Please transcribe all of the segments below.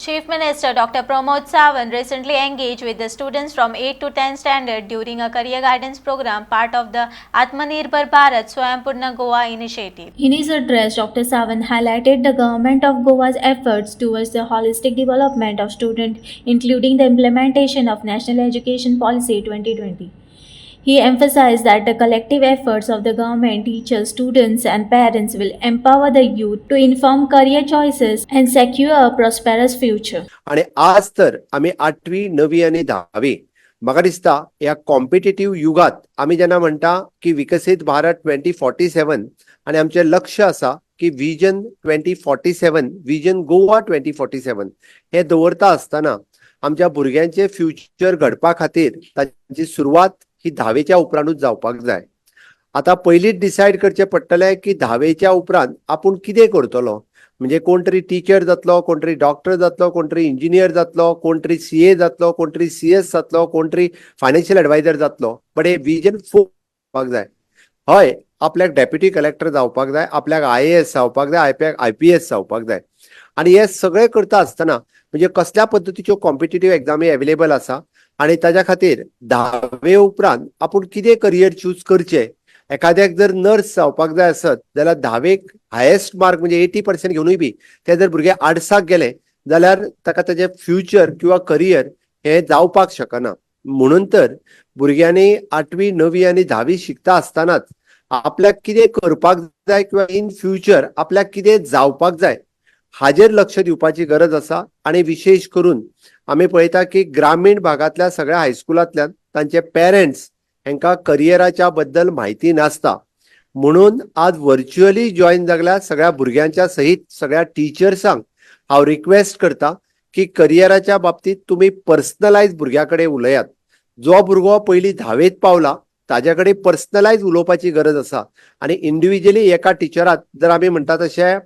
Chief Minister Dr. Pramod Sawant recently engaged with the students from 8 to 10 standard during a career guidance program, part of the Atmanirbhar Bharat Swayambhur Goa initiative. In his address, Dr. Sawant highlighted the government of Goa's efforts towards the holistic development of students, including the implementation of National Education Policy 2020. He emphasized that the collective efforts of the government, teachers, students, and parents will empower the youth to inform career choices and secure a prosperous future. आणि आज तर आम्ही 8वी 9वी आणि 10वी म्हाका दिसता या competitive युगात आम्ही जेन्ना म्हणटा की विकसित भारत 2047 आणि आमचे लक्ष्य असा की विजन 2047 विजन गोवा 2047 हे दवरता असताना आमच्या भुरग्यांचे फ्युचर घडपा खातीर तांची सुरवात ही 10वेच्या उपरांतूच जावपाक जाय. आता पयलींच डिसायड करचें पडटलें की 10वेच्या उपरांत आपूण कितें करतलो. म्हणजे कोण तरी टीचर जातलो, कोण तरी डॉक्टर जातलो, कोण तरी इंजिनियर जातलो, कोण तरी CA जातलो, कोण तरी CS जातलो, कोण तरी फायनान्शियल एडवायझर जातलो. बट हे विजन जावपाक जाय. हय, आपल्याक डेप्युटी कलेक्टर जावपाक जाय, आपल्याक IAS जावपाक जाय, आपल्याक IPS जावपाक जाय. आणि हे सगळें करता आसतना म्हणजे कसल्या पद्दतीच्यो कॉम्पिटिटिव्ह एग्जामी अवेलेबल आसा आणि ताच्या खातीर 10वे उपरांत आपूण कितें करियर चूज करचें. एखाद्याक जर नर्स जावपाक जाय आसत जाल्यार 10वेक हायेस्ट मार्क म्हणजे 80% घेवनूय बी ते जर भुरगे आर्ट्साक गेले जाल्यार ताका ताचें फ्युचर किंवा करियर हे जावपाक शकना. म्हणून तर भुरग्यांनी 8वी 9वी आणि 10वी शिकता आसतनाच आपल्याक कितें करपाक जाय किंवा इन फ्युचर आपल्याक कितें जावपाक जाय हाजेर लक्ष दिवपाची गरज आसा. आणि विशेष करून आमी पळयता की ग्रामीण भागातल्या सगळ्या हायस्कुलांतल्यान तांचे पेरेंट्स हांकां करियराच्या बद्दल म्हायती नासता. म्हणून आज व्हर्च्युअली जॉईन जाल्ल्या सगळ्या भुरग्यांच्या सहित सगळ्या टिचर्सांक हांव रिक्वेस्ट करता की करियराच्या बाबतीत तुमी पर्सनलायज भुरग्या कडेन उलयात. जो भुरगो पयलीं 10वेत पावला ताजे कडेन पर्सनलायज उलोवपाची गरज आसा. आणि इंडिव्हिज्युअली एका टिचराक जर आमी म्हणटा तशें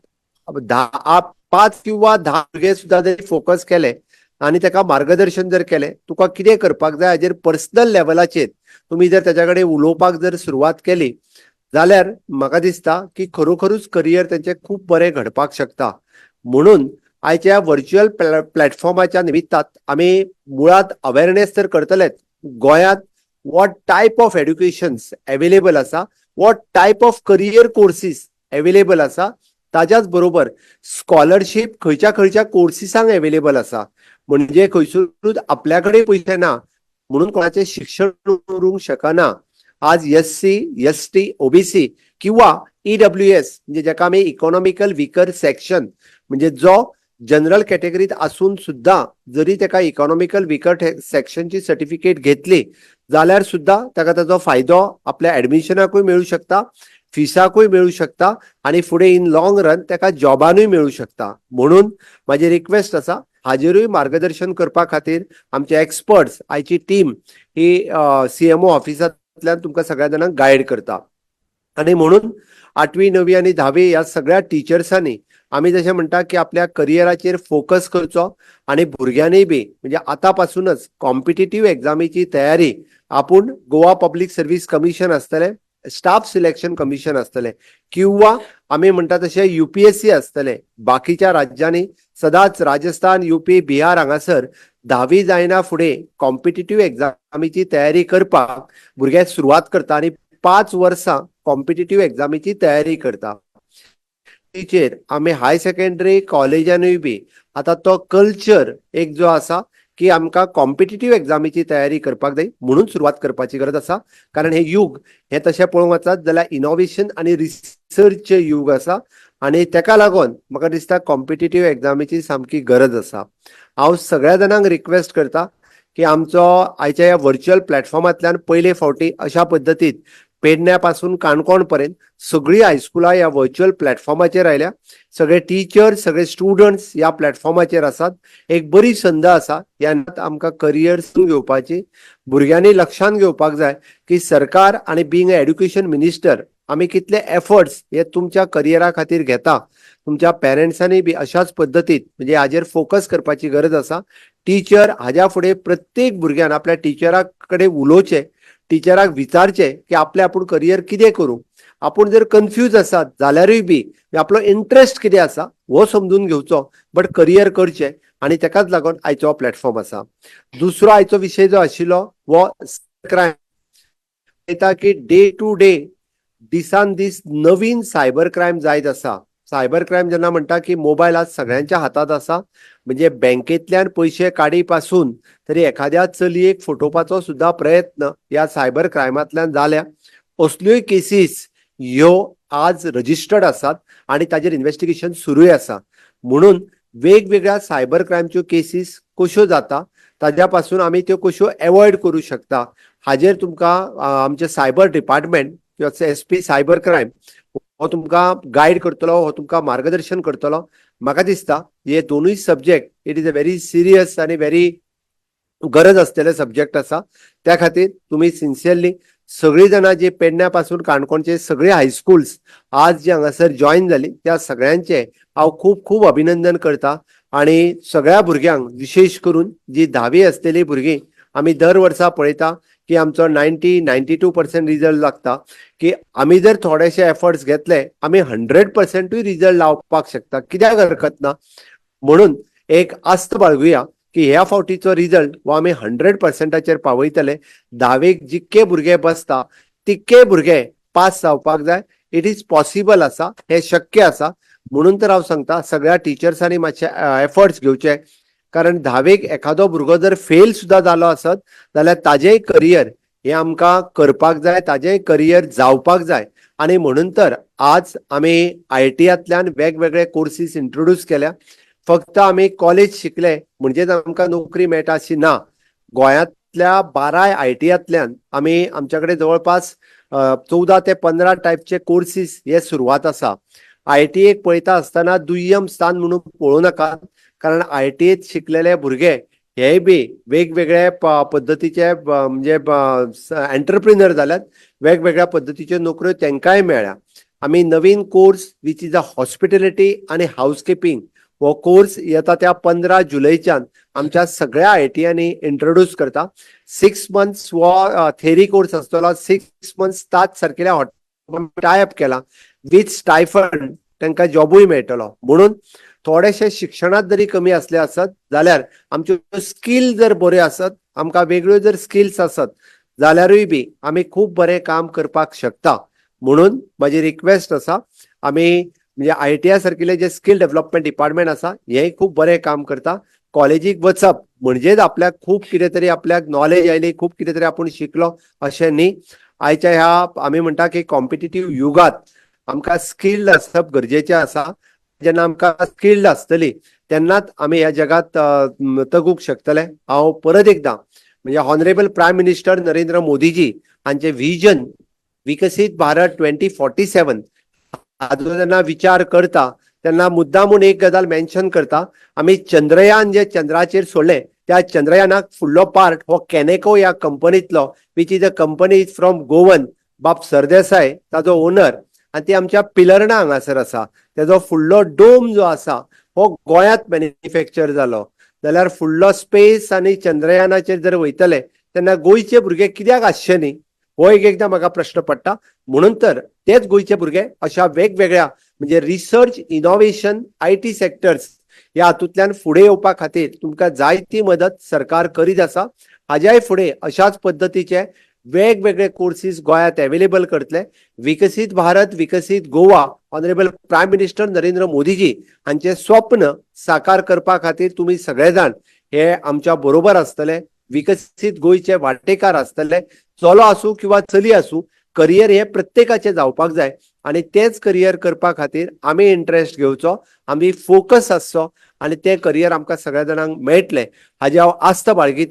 5 किंवा 10 भुरगे सुद्दां जर फोकस केले आणि ताका मार्गदर्शन जर केलें तुका कितें करपाक जाय हाजेर पर्सनल लेवलाचेर तुम्ही जर त्याच्या कडेन उलोवपाक जर सुरवात केली जाल्यार म्हाका दिसता की खरोखरूच करियर त्यांचे खूप बरें घडपाक शकता. म्हणून आयच्या व्हर्च्युअल प्लॅटफॉर्माच्या निमित्तात आमी मुळात अवेअरनेस तर करतलेच. गोंयांत वॉट टायप ऑफ एड्युकेशन्स अवेलेबल आसा, what type of career courses available आसा, ताच्याच बरोबर स्कॉलरशीप खंयच्या खंयच्या कोर्सीसांक अवेलेबल आसा. म्हणजे खंयसरूच आपल्या कडेन पयशे ना म्हणून कोणाचे शिक्षण करूंक शकना. आज SC, ST, OBC किंवा EWS म्हणजे जाका आमी इकॉनॉमिकल विकर सेक्शन म्हणजे जो जनरल कॅटेगरीत असून सुद्धा जरी ताका इकॉनॉमिकल विकर सेक्शनची सर्टिफिकेट घेतली जाल्यार सुद्धा ताका ताचो फायदो आपल्या ऍडमिशनाकूय मेळू शकता, फिसाकूय मेळू शकता आणि फुडें इन लॉंग रन ताका जॉबानूय मेळू शकता. म्हणून माझी रिक्वेस्ट आसा हाजेरूय मार्गदर्शन करपा खातीर आमचे एक्सपर्ट्स आयची टीम ही CMO ऑफिसांतल्यान तुमकां सगळ्या जाणांक गायड करता. आणि म्हणून 8वी 9वी आणि 10वी ह्या सगळ्या टिचर्सांनी आमी जशें म्हणटा की आपल्या करियराचेर फोकस करचो आणि भुरग्यांनी बी म्हणजे आतापासूनच कॉम्पिटिटिव्ह एग्जामीची तयारी आपूण गोवा पब्लीक सर्व्हिस कमिशन आसतलें, स्टाफ सिलेक्शन कमिशन आसतलें किंवा आमी म्हणटा तशें UPSC आसतलें. बाकीच्या राज्यांनी सदांच राजस्थान, UP, बिहार हांगासर 10वी जायना फुडें कॉम्पिटिटिव्ह एग्जामीची तयारी करपाक भुरगे सुरवात करता आणि 5 वर्सां कॉम्पिटिटिव्ह एग्जामीची तयारी करता. टीचर आमी हाय सेकंडरी कॉलेजानूय बी आता तो कल्चर एक जो आसा की आमकां कॉम्पिटिटिव्ह एग्जामीची तयारी करपाक जाय म्हणून सुरवात करपाची गरज आसा. कारण हे युग हे तशें पळोवंक वचत जाल्यार इनोव्हेशन आणि रिसर्चचे युग आसा आणि ताका लागून म्हाका दिसता कॉम्पिटिटिव्ह एग्जामीची सामकी गरज आसा. हांव सगळ्या जाणांक रिक्वेस्ट करता की आमचो आयच्या ह्या व्हर्च्युअल प्लॅटफॉर्मांतल्यान पयले फावटी अशा पद्दतीन पेडण्या पासून काणकोण पर्यंत सगळी हायस्कुलां ह्या व्हर्च्युअल प्लॅटफॉर्माचेर आयल्या. सगळे टीचर्स, सगळे स्टुडंट्स ह्या प्लॅटफॉर्माचेर आसात. एक बरी संद आसा ह्यात आमकां करियर घेवपाची. भुरग्यांनी लक्षांत घेवपाक जाय की सरकार आणि बीइंग अ एड्युकेशन मिनिस्टर आमी कितले एफर्ट्स हे तुमच्या करियरा खातीर घेता. तुमच्या पेरेंट्सांनी बी अशाच पद्दतीत म्हणजे हाजेर फोकस करपाची गरज आसा. टीचर हाज्या फुडें प्रत्येक भुरग्यान आपल्या टिचरा कडेन उलोवचें, टिचराक विचारचें की आपलें आपूण करियर कितें करूं. आपूण जर कन्फ्यूज आसात जाल्यारूय बी आपलो इंटरेस्ट कितें आसा हो समजून घेवचो, बट करियर करचें आणि तेकाच लागून आयचो हो प्लॅटफॉर्म आसा. दुसरो आयचो विशय जो आशिल्लो वो क्रायम. की डे टू डे दिसान दीस नवीन सायबर क्रायम जायत आसा. सायबर क्रायम जेन्ना म्हणटा की मोबायल आज सगळ्यांच्या हातात आसा, म्हणजे बँकेतल्यान पयशे काडी पासून तरी एखाद्या चलयेक फटोवपाचो सुद्धा प्रयत्न ह्या सायबर क्रायमांतल्यान जाल्या. असल्योय केसीस ह्यो आज रजिस्टर्ड आसात आणि ताजेर इन्व्हेस्टिगेशन सुरूय आसा. म्हणून वेगवेगळ्या सायबर क्रायमच्यो केसीस कश्यो जाता ताज्या पासून आमी त्यो कश्यो एवॉयड करूं शकता हाजेर तुमकां आमचे सायबर डिपार्टमेंट किंवा SP सायबर क्रायम हो तुमकां गायड करतलो, हो तुमकां मार्गदर्शन करतलो. म्हाका दिसता हे दोनूय subject it is a very serious आनी व्हेरी गरज असलेले सब्जेक्ट आसा. त्या खातीर तुमी सिन्सियरली सगळीं जाणां जे पेडण्या पासून काणकोणचे सगळे हायस्कुल्स आज जे हांगासर जॉईन जाली त्या सगळ्यांचे हांव खूब खूब अभिनंदन करता. आणि सगळ्या भुरग्यांक विशेष करून जी 10वी असलेली भुरगीं आमी दर वर्सा पळयता की आमचो 92% रिजल्ट लागता. की आमी जर थोडेशे एफर्ट्स घेतले आमी 100%य रिजल्ट लावपाक शकता, कित्याक हरकत ना. म्हणून एक आस्त बाळगुया की ह्या फावटीचो रिजल्ट हो आमी 100%चेर पावयतले. 10वेक जितके भुरगे बसता तितके भुरगे पास जावपाक जाय. इट इज पॉसिबल आसा, हे शक्य आसा. म्हणून तर हांव सांगता सगळ्या टिचर्सांनी मातशे एफर्ट्स घेवचे. कारण 10वेक एखादो भुरगो जर फेल सुद्धा जालो आसत जाल्यार ताजेय करियर हे आमकां करपाक जाय, ताजेय करियर जावपाक जाय. आणि म्हणून तर आज आमी IITयांतल्यान वेगवेगळे कोर्सीस इंट्रोड्यूस केल्या. फक्त आमी कॉलेज शिकले म्हणजेच आमकां नोकरी मेळटा अशी ना. गोंयांतल्या 12 IITयांतल्यान आमी आमच्या कडेन जवळपास 14 ते 15 टायपचे कोर्सीस हे सुरवात आसा. IITयेक पळयता आसतना दुय्यम स्थान म्हणून पळोवं नाकात, कारण IITयेत शिकलेले भुरगे हेय बी वेगवेगळे पद्दतीचे म्हणजे एंटरप्रिनर जाल्यात. वेगवेगळ्या पद्दतीच्यो नोकऱ्यो तांकांय मेळ्ळ्या. आमी नवीन course which is a hospitality आणि हाऊसकीपिंग हो कोर्स येता त्या 15 जुलैच्यान आमच्या सगळ्या IITयांनी इंट्रोड्यूस करता. 6 मंथ्स हो थेरी कोर्स आसतलो. 6 मंथ्स ताज सारकेल्या हॉटेल टायअप केला विथ स्टायफंड, तांकां जॉबूय मेळटलो. म्हणून थोडेशे शिक्षणात जरी कमी असले आसत जाल्यार आमच्यो स्किल जर बऱ्यो आसत, आमकां वेगळ्यो जर स्किल्स आसत जाल्यारूय बी आमी खूब बरें काम करपाक शकता. म्हणून म्हाजी रिक्वेस्ट आसा, आमी म्हणजे IITया सारकिले जे स्किल डेव्हलपमेंट डिपार्टमेंट आसा हेय खूब बरें काम करता. कॉलेजीक वचप म्हणजेच आपल्याक खूब कितें तरी आपल्याक नॉलेज आयली, खूब कितें तरी आपूण शिकलो अशें न्ही. आयच्या ह्या आमी म्हणटा की कॉम्पिटिटीव युगात आमकां स्किल्ड आसप गरजेचें आसा. जेन्ना आमकां स्किल्ड आसतली तेन्नाच आमी ह्या जगात तगूंक शकतले. हांव परत एकदां म्हणजे honourable prime minister Narendra Modiji हांचे व्हिजन विकसीत भारत 2047 हाचो जेन्ना विचार करता तेन्ना मुद्दामून एक गजाल मेन्शन करता. आमी चंद्रयान जे चंद्राचेर सोडले त्या चंद्रयानाक फुडलो पार्ट हो कॅनेको ह्या कंपनीतलो which is a company from Goan. Bab Sardesai ताजो ओनर आणि ती आमच्या पिलर्णा हांगासर आसा. तेजो फुडलो डोम जो आसा हो गोंयांत मॅन्युफॅक्चर जालो. जाल्यार फुडलो स्पेस आनी चंद्रयानाचेर जर वयतले तेन्ना गोंयचे भुरगे कित्याक आसचे न्ही, हो एकदां म्हाका प्रश्न पडटा. म्हणून तर तेच गोंयचे भुरगे अशा वेगवेगळ्या म्हणजे रिसर्च, इनोव्हेशन, IT सेक्टर्स ह्या हातूंतल्यान फुडें येवपा खातीर तुमकां जाय ती मदत सरकार करीत आसा. हाज्याय फुडें अशाच पद्दतीचे वेगवेगळे कोर्सीस गोंयांत अवेलेबल करतले. विकसीत भारत विकसीत Goa honourable prime minister Narendra Modiji हांचे स्वप्न साकार करपा खातीर तुमी सगळे जाण हे आमच्या बरोबर आसतले. विकसीत गोंयचे वांटेकार आसतले. चलो आसूं किंवा चली आसूं, करियर हे प्रत्येकाचे जावपाक जाय आणि तेच करियर करपा खातीर आमी इंट्रस्ट घेवचो, आमी फोकस आसचो आणि ते करियर आमकां सगळ्या जाणांक मेळटले हाजी हांव आस्त बाळगितां.